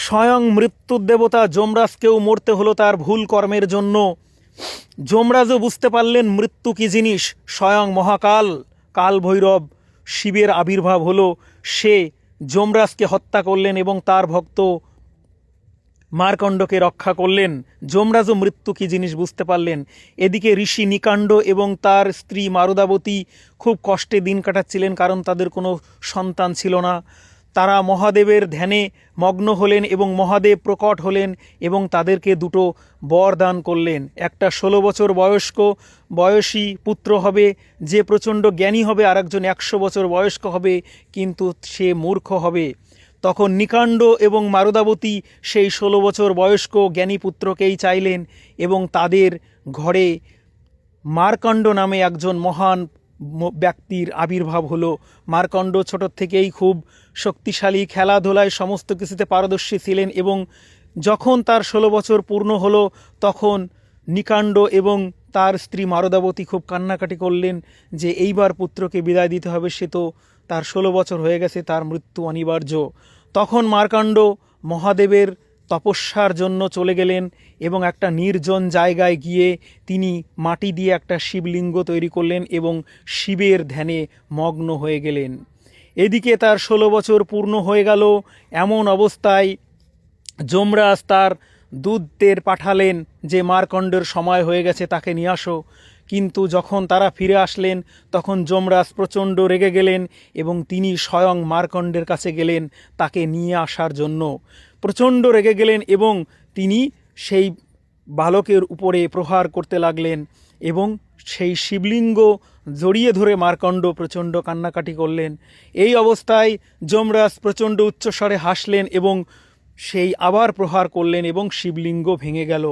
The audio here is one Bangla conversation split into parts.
স্বয়ং মৃত্যুর দেবতা যমরাজকেও মরতে হলো তার ভুল কর্মের জন্য। যমরাজও বুঝতে পারলেন মৃত্যু কী জিনিস। স্বয়ং মহাকাল কাল ভৈরব শিবের আবির্ভাব হলো, সে যমরাজকে হত্যা করলেন এবং তার ভক্ত মার্কণ্ডকে রক্ষা করলেন। যমরাজও মৃত্যু কী জিনিস বুঝতে পারলেন। এদিকে ঋষি নিকাণ্ড এবং তার স্ত্রী মারুদাবতী খুব কষ্টে দিন কাটাচ্ছিলেন, কারণ তাদের কোনো সন্তান ছিল না। তারা মহাদেবের ধ্যানে মগ্ন হলেন এবং মহাদেব প্রকট হলেন এবং তাদেরকে দুটো বর দান করলেন। একটা 16 বছর বয়সী পুত্র হবে, যে প্রচণ্ড জ্ঞানী হবে, আর একজন 100 বছর বয়স্ক হবে, কিন্তু সে মূর্খ হবে। তখন নিকাণ্ড এবং মারুদাবতী সেই 16 বছর বয়স্ক জ্ঞানী পুত্রকেই চাইলেন এবং তাদের ঘরে মার্কণ্ড নামে একজন মহান ব্যক্তির আবির্ভাব হলো। মার্কণ্ড ছোট থেকেই খুব শক্তিশালী, খেলাধুলায় সমস্ত কিছুতে পারদর্শী ছিলেন এবং যখন তার 16 বছর পূর্ণ হলো তখন নিকাণ্ড এবং তার স্ত্রী মারুদাবতী খুব কান্নাকাটি করলেন যে এইবার পুত্রকে বিদায় দিতে হবে, সে তো তার 16 বছর হয়ে গেছে, তার মৃত্যু অনিবার্য। তখন মার্কণ্ড মহাদেবের তপস্যার জন্য চলে গেলেন এবং একটা নির্জন জায়গায় গিয়ে তিনি মাটি দিয়ে একটা শিবলিঙ্গ তৈরি করলেন এবং শিবের ধ্যানে মগ্ন হয়ে গেলেন। এদিকে তার 16 বছর পূর্ণ হয়ে গেল। এমন অবস্থায় যমরাজ তার দূতদের পাঠালেন যে মার্কণ্ডের সময় হয়ে গেছে, তাকে নিয়ে আসো। কিন্তু যখন তারা ফিরে আসলেন তখন যমরাজ প্রচণ্ড রেগে গেলেন এবং তিনি স্বয়ং মার্কণ্ডের কাছে গেলেন তাকে নিয়ে আসার জন্য। প্রচণ্ড রেগে গেলেন এবং তিনি সেই বালকের উপরে প্রহার করতে লাগলেন এবং সেই শিবলিঙ্গ জড়িয়ে ধরে মার্কণ্ড প্রচণ্ড কান্নাকাটি করলেন। এই অবস্থায় যমরাজ প্রচণ্ড উচ্চস্বরে হাসলেন এবং সেই আবার প্রহার করলেন এবং শিবলিঙ্গ ভেঙে গেল।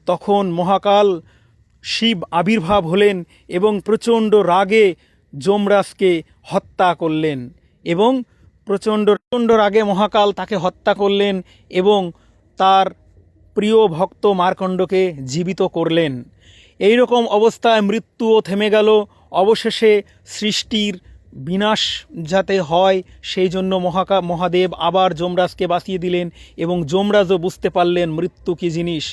তখন মহাকাল শিব আবির্ভাব হলেন এবং প্রচণ্ড রাগে যমরাজকে হত্যা করলেন এবং প্রচণ্ড রাগে মহাকাল তাকে হত্যা করলেন এবং তার প্রিয় ভক্ত মার্কণ্ডকে জীবিত করলেন। এই রকম অবস্থায় মৃত্যুও থেমে গেল। অবশেষে সৃষ্টির বিনাশ যাতে হয় সেই জন্য মহাদেব আবার যমরাজকে বাঁচিয়ে দিলেন এবং যমরাজও বুঝতে পারলেন মৃত্যু কী জিনিস।